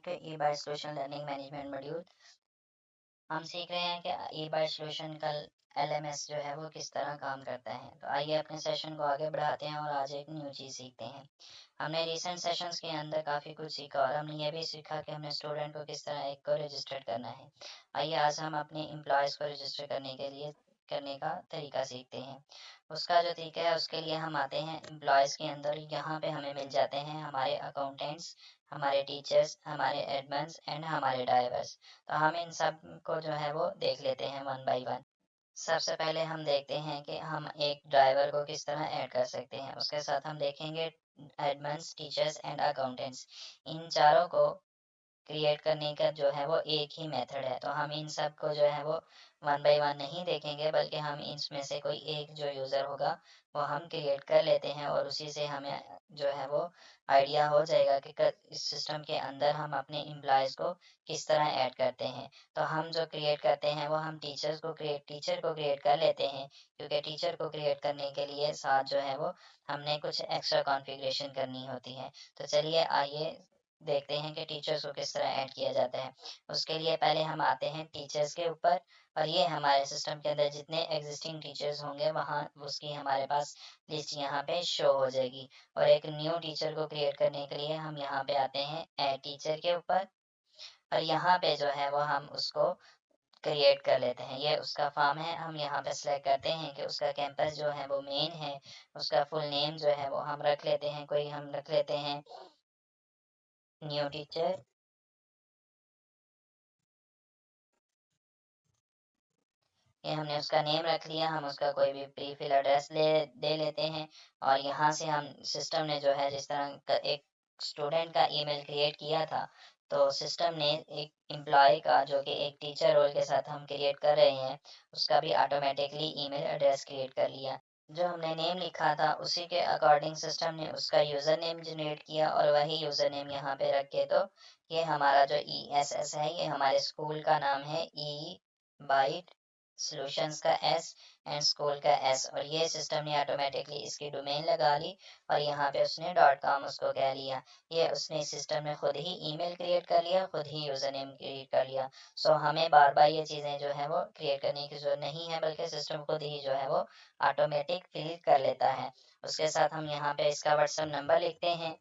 Back to eByte Solution Learning Management module. हम सीख रहे हैं कि eByte Solution का LMS जो है वो किस तरह काम करता है। तो आइए अपने सेशन को आगे बढ़ाते हैं और आज एक न्यू चीज़ सीखते हैं। हमने रिसेंट सेशंस के अंदर काफ़ी कुछ सीखा और हमने ये भी सीखा कि हमें स्टूडेंट को किस तरह एक को रजिस्टर करना है। आइए आज हम अपने एम्प्लॉयज़ को रजिस्टर करने का तरीका सीखते हैं। उसका जो तरीका है उसके लिए हम आते हैं एम्प्लॉयज़ के अंदर। यहाँ पे हमें मिल जाते हैं हमारे अकाउंटेंट्स, हमारे टीचर्स, हमारे एडमन्स एंड हमारे ड्राइवर्स। तो हम इन सब को जो है वो देख लेते हैं वन बाय वन। सबसे पहले हम देखते हैं कि हम एक ड्राइवर को किस तरह ऐड कर सकते हैं। उसके साथ हम देखेंगे एडमन्स, टीचर्स एंड अकाउंटेंट्स। इन चारों को क्रिएट करने का जो है वो एक ही मेथड है। तो हम इन सब को जो है वो वन बाय वन नहीं देखेंगे, बल्कि हम इसमें से कोई एक जो यूज़र होगा वो हम क्रिएट कर लेते हैं और उसी से हमें जो है वो आइडिया हो जाएगा कि इस सिस्टम के अंदर हम अपने एम्प्लॉयज़ को किस तरह ऐड करते हैं। तो हम जो क्रिएट करते हैं वो हम टीचर को क्रिएट कर लेते हैं, क्योंकि टीचर को क्रिएट करने के लिए साथ जो है वो हमने कुछ एक्स्ट्रा कॉन्फ़िगरेशन करनी होती है। तो चलिए आइए देखते हैं कि टीचर्स को किस तरह ऐड किया जाता है। उसके लिए पहले हम आते हैं टीचर्स के ऊपर, और ये हमारे सिस्टम के अंदर जितने एग्जिस्टिंग टीचर्स होंगे वहाँ उसकी हमारे पास लिस्ट यहाँ पे शो हो जाएगी। और एक न्यू टीचर को क्रिएट करने के लिए हम यहाँ पे आते हैं ऐड टीचर के ऊपर, और यहाँ पे जो है वो हम उसको क्रिएट कर लेते हैं। ये उसका फॉर्म है, हम यहाँ पे सिलेक्ट करते हैं कि उसका कैंपस जो है वो मेन है। उसका फुल नेम जो है वो हम रख लेते हैं, कोई हम रख लेते हैं न्यू टीचर। ये हमने उसका नेम रख लिया, हम उसका कोई भी प्रीफिल एड्रेस दे लेते हैं। और यहाँ से हम सिस्टम ने जो है जिस तरह एक स्टूडेंट का ईमेल क्रिएट किया था, तो सिस्टम ने एक एम्प्लॉय का जो कि एक टीचर रोल के साथ हम क्रिएट कर रहे हैं, उसका भी ऑटोमेटिकली ईमेल एड्रेस क्रिएट कर लिया। जो हमने नेम लिखा था उसी के अकॉर्डिंग सिस्टम ने उसका यूज़र नेम जनरेट किया और वही यूज़र नेम यहाँ पे रखे। तो ये हमारा जो ESS है ये हमारे स्कूल का नाम है, eByte सॉल्यूशंस का S एंड स्कूल का S, और ये सिस्टम ने ऑटोमेटिकली इसकी डोमेन लगा ली और यहाँ पे उसने .com उसको कह लिया। ये उसने सिस्टम में खुद ही ईमेल क्रिएट कर लिया, खुद ही यूज़र नेम क्रिएट कर लिया। सो हमें बार बार ये चीज़ें जो है वो क्रिएट करने की जरूरत नहीं है, बल्कि सिस्टम खुद ही जो है वो ऑटोमेटिक फिल कर लेता है। उसके साथ हम यहाँ पे इसका व्हाट्सएप नंबर लिखते हैं,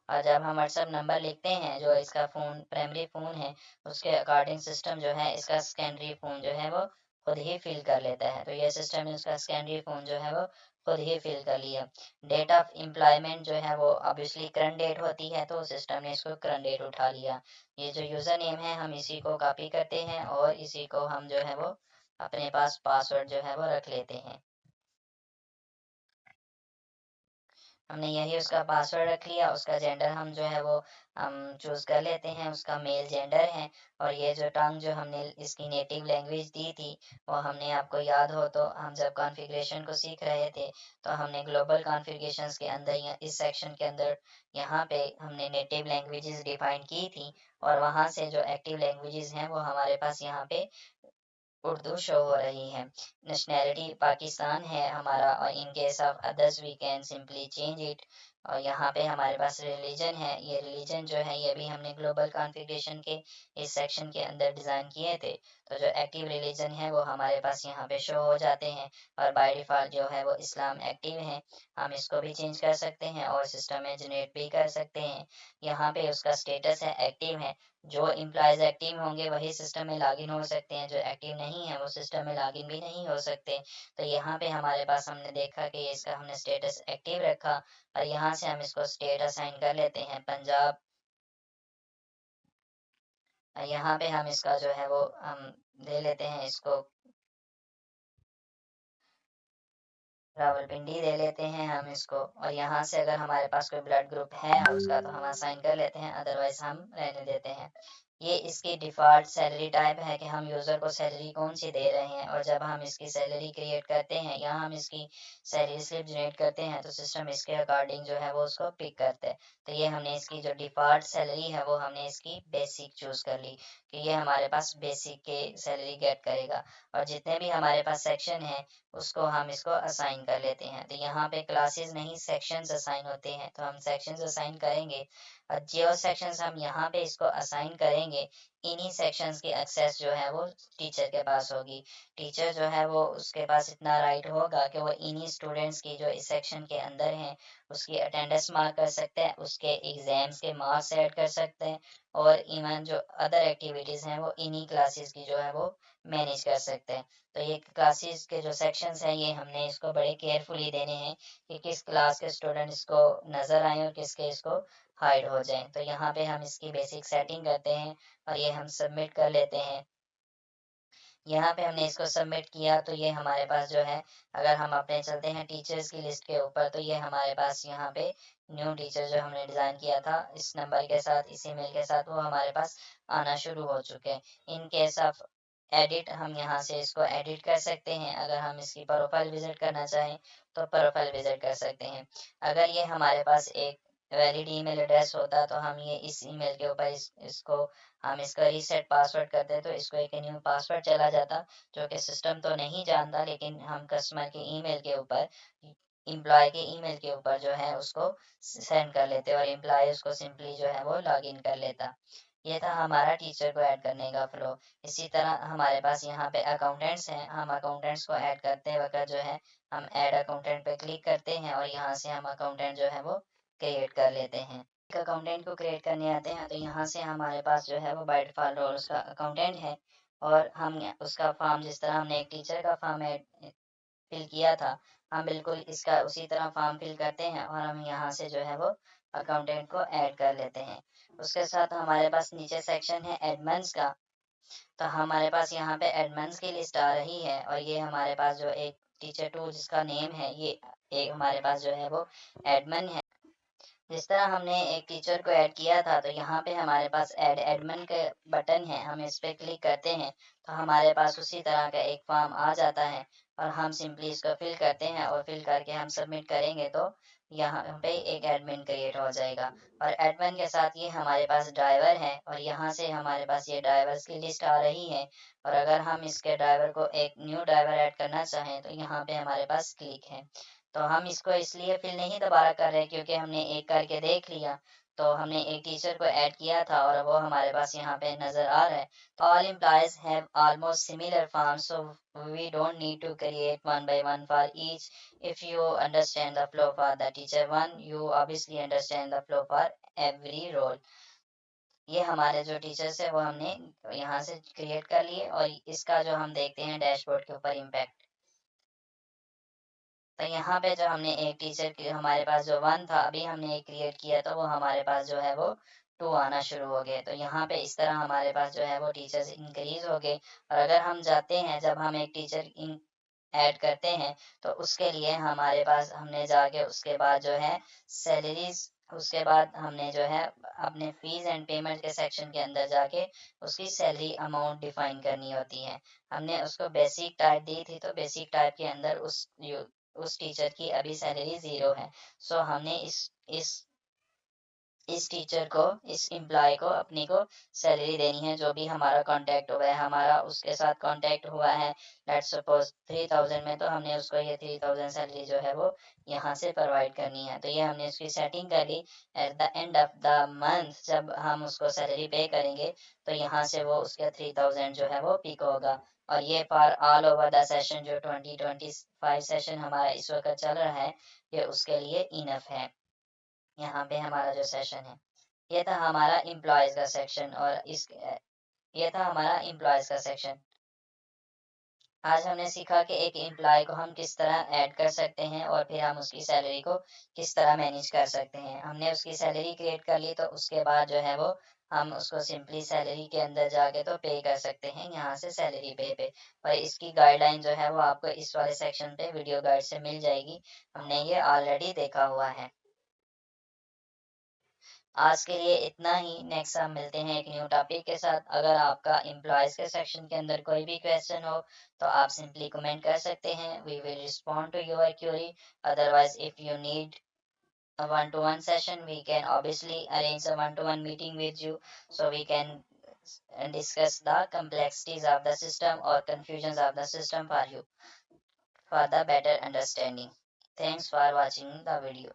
और जब हम व्हाट्सएप नंबर लिखते हैं जो इसका फ़ोन प्राइमरी फ़ोन है, उसके अकॉर्डिंग सिस्टम जो है इसका सेकेंडरी फ़ोन जो है वो खुद ही फिल कर लेता है। तो ये सिस्टम ने उसका सेकेंडरी फ़ोन जो है वो खुद ही फिल कर लिया। डेट ऑफ एम्प्लॉयमेंट जो है वो ऑब्वियसली करंट डेट होती है, तो सिस्टम ने इसको करंट डेट उठा लिया। ये जो यूज़र नेम है हम इसी को कॉपी करते हैं और इसी को हम जो है वो अपने पास पासवर्ड जो है वो रख लेते हैं। हमने यही उसका पासवर्ड रख लिया। उसका जेंडर हम जो है वो हम चूज़ कर लेते हैं, उसका मेल जेंडर है। और ये जो टंग जो हमने इसकी नेटिव लैंग्वेज दी थी, वो हमने, आपको याद हो तो हम जब कॉन्फ़िगरेशन को सीख रहे थे तो हमने ग्लोबल कॉन्फ़िगरेशंस के अंदर या इस सेक्शन के अंदर यहाँ पे हमने नेटिव लैंग्वेजेस डिफाइन की थी, और वहाँ से जो एक्टिव लैंग्वेजेस हैं वो हमारे पास यहाँ पे उर्दू शो हो रही है। नेशनैलिटी पाकिस्तान है हमारा, और in case of others we can simply change it. और यहाँ पे हमारे पास रिलीजन है, ये रिलीजन जो है ये भी हमने ग्लोबल कॉन्फ़िगरेशन के इस सेक्शन के अंदर डिज़ाइन किए थे। तो जो एक्टिव रिलीजन है वो हमारे पास यहाँ पे शो हो जाते हैं, और बाय डिफ़ॉल्ट जो है वो इस्लाम एक्टिव है। हम इसको भी चेंज कर सकते हैं और सिस्टम में जनरेट भी कर सकते हैं। यहाँ पे उसका स्टेटस है एक्टिव है। जो एम्प्लॉयज़ एक्टिव होंगे वही सिस्टम में लॉगिन हो सकते हैं, जो एक्टिव नहीं है वो सिस्टम में लॉगिन भी नहीं हो सकते। तो यहाँ पे हमारे पास हमने देखा कि इसका हमने स्टेटस एक्टिव रखा, और यहाँ से हम इसको स्टेट असाइन कर लेते हैं पंजाब। यहाँ पे हम इसका जो है वो हम दे लेते हैं इसको रावलपिंडी दे लेते हैं हम इसको। और यहाँ से अगर हमारे पास कोई ब्लड ग्रुप है उसका तो हम असाइन कर लेते हैं, अदरवाइज हम रहने देते हैं। ये इसकी डिफ़ॉल्ट सैलरी टाइप है कि हम यूज़र को सैलरी कौन सी दे रहे हैं, और जब हम इसकी सैलरी क्रिएट करते हैं या हम इसकी सैलरी स्लिप जनरेट करते हैं तो सिस्टम इसके अकॉर्डिंग जो है वो उसको पिक करता है। तो ये हमने इसकी जो डिफ़ॉल्ट सैलरी है वो हमने इसकी बेसिक चूज़ कर ली कि ये हमारे पास बेसिक के सैलरी गेट करेगा, और जितने भी हमारे पास सेक्शन है उसको हम इसको असाइन कर लेते हैं। तो यहाँ पे क्लासेस नहीं सेक्शंस असाइन होते हैं, तो हम सेक्शंस असाइन करेंगे, और जो सेक्शंस हम यहाँ पे इसको असाइन करेंगे इन्हीं सेक्शंस की एक्सेस जो है वो टीचर के पास होगी। टीचर जो है वो उसके पास इतना राइट होगा कि वो इन्हीं स्टूडेंट्स की जो इस सेक्शन के अंदर हैं उसकी अटेंडेंस मार्क कर सकते हैं, उसके एग्जाम्स के मार्क्स ऐड कर सकते हैं, और इवन जो अदर एक्टिविटीज़ हैं वो इन्हीं क्लासेस की जो है वो मैनेज कर सकते हैं। तो ये क्लासेस के जो सेक्शंस हैं ये हमने इसको बड़े केयरफुली देने हैं कि किस क्लास के स्टूडेंट इसको नज़र आए और किसके इसको हाइड हो जाए। तो यहाँ पे हम इसकी बेसिक सेटिंग करते हैं और ये हम सबमिट कर लेते हैं। यहाँ पे हमने इसको सबमिट किया तो ये हमारे पास जो है, अगर हम अपने चलते हैं टीचर्स की लिस्ट के ऊपर, तो ये हमारे पास यहाँ पे न्यू टीचर जो हमने डिज़ाइन किया था इस नंबर के साथ, इस ईमेल के साथ, वो हमारे पास आना शुरू हो चुके हैं। इन केस ऑफ एडिट हम यहाँ से इसको एडिट कर सकते हैं। अगर हम इसकी प्रोफाइल विजिट करना चाहें तो प्रोफाइल विजिट कर सकते हैं। अगर ये हमारे पास एक वैलिड ईमेल एड्रेस होता तो हम ये इस ईमेल के ऊपर इसको हम इसका रीसेट पासवर्ड करते तो इसको एक न्यू पासवर्ड चला जाता, जो कि सिस्टम तो नहीं जानता, लेकिन हम कस्टमर के ईमेल के ऊपर, एम्प्लॉय के ईमेल के ऊपर जो है उसको सेंड कर लेते और एम्प्लॉय उसको सिंपली जो है वो लॉग इन कर लेता। ये था हमारा टीचर को ऐड करने का फ्लो। इसी तरह हमारे पास यहाँ पे अकाउंटेंट्स हैं। हम अकाउंटेंट्स को ऐड करते वक्त जो है हम ऐड अकाउंटेंट पे क्लिक करते हैं और यहाँ से हम अकाउंटेंट जो है वो क्रिएट कर लेते हैं। एक अकाउंटेंट को क्रिएट करने आते हैं तो यहाँ से हमारे पास जो है वो बाय डिफ़ॉल्ट रोल उसका अकाउंटेंट है, और हम उसका फॉर्म जिस तरह हमने एक टीचर का फॉर्म फिल किया था, हम बिल्कुल इसका उसी तरह फॉर्म फिल करते हैं और हम यहाँ से जो है वो अकाउंटेंट को ऐड कर लेते हैं। उसके साथ हमारे पास नीचे सेक्शन है एडमन्स का, तो हमारे पास यहाँ पे एडमन्स की लिस्ट आ रही है, और ये हमारे पास जो एक टीचर टू जिसका नेम है ये एक हमारे पास जो है वो एडमन है। जिस तरह हमने एक टीचर को ऐड किया था तो यहाँ पे हमारे पास ऐड एडमिन का बटन है, हम इस पर क्लिक करते हैं तो हमारे पास उसी तरह का एक फॉर्म आ जाता है, और हम सिंपली इसको फिल करते हैं और फिल करके हम सबमिट करेंगे तो यहाँ पे एक एडमिन क्रिएट हो जाएगा। और एडमिन के साथ ये हमारे पास ड्राइवर है, और यहाँ से हमारे पास ये ड्राइवर्स की लिस्ट आ रही है, और अगर हम इसके ड्राइवर को एक न्यू ड्राइवर ऐड करना चाहें तो यहाँ पे हमारे पास क्लिक है। तो हम इसको इसलिए फिल नहीं दोबारा कर रहे क्योंकि हमने एक करके देख लिया। तो हमने एक टीचर को ऐड किया था और वो हमारे पास यहाँ पे नज़र आ रहा है। All employees have almost similar forms, so we don't need to create one by one for each. If you understand the flow for the teacher one, you obviously understand the flow for every role. ये हमारे जो teachers है वो हमने यहाँ से create कर लिए, और इसका जो हम देखते हैं डैशबोर्ड के ऊपर इम्पैक्ट। तो यहाँ पे जो हमने एक टीचर की हमारे पास जो वन था अभी हमने एक क्रिएट किया तो वो हमारे पास जो है वो टू आना शुरू हो गए। तो यहाँ पे इस तरह हमारे पास जो है वो टीचर्स इंक्रीज हो गए। और अगर हम जाते हैं जब हम एक टीचर ऐड करते हैं तो उसके लिए हमारे पास हमने जाके उसके बाद जो है सैलरीज, उसके बाद हमने जो है अपने फीस एंड पेमेंट के सेक्शन के अंदर जाके उसकी सैलरी अमाउंट डिफाइन करनी होती है। हमने उसको बेसिक टाइप दी थी तो बेसिक टाइप के अंदर उस टीचर की अभी सैलरी 0 है। सो हमने इस टीचर को, इस एम्प्लॉय को अपनी को सैलरी देनी है जो भी हमारा कांटेक्ट हुआ है, हमारा उसके साथ कांटेक्ट हुआ है लेट्स सपोज 3000 में, तो हमने उसको ये 3000 सैलरी जो है वो यहाँ से प्रोवाइड करनी है। तो ये हमने उसकी सेटिंग कर ली। At the end of the month जब हम उसको सैलरी पे करेंगे तो यहाँ से वो उसका 3000 जो है वो पिक होगा। और ये for all over the session जो 2025 सेशन हमारा इस वक्त चल रहा है ये उसके लिए इनफ है। यहाँ पे हमारा जो सेशन है ये था हमारा एम्प्लॉयज़ का सेक्शन, और इस ये था हमारा एम्प्लॉयज़ का सेक्शन। आज हमने सीखा कि एक एम्प्लॉय को हम किस तरह ऐड कर सकते हैं और फिर हम उसकी सैलरी को किस तरह मैनेज कर सकते हैं। हमने उसकी सैलरी क्रिएट कर ली तो उसके बाद जो है वो हम उसको सिंपली सैलरी के अंदर जाके तो पे कर सकते हैं यहाँ से सैलरी पे। और इसकी गाइडलाइन जो है वो आपको इस वाले सेक्शन पे वीडियो गाइड से मिल जाएगी। हमने ये ऑलरेडी देखा हुआ है। आज के लिए इतना ही। नेक्स्ट हम मिलते हैं एक न्यू टॉपिक के साथ। अगर आपका एम्प्लॉयज़ के सेक्शन के अंदर कोई भी क्वेश्चन हो तो आप सिंपली कमेंट कर सकते हैं, we will respond to your query. Otherwise if you need a one-to-one session, we can obviously arrange a one-to-one meeting with you, so we can discuss the complexities of the system or confusions of the system for you for the better understanding. Thanks for watching the video.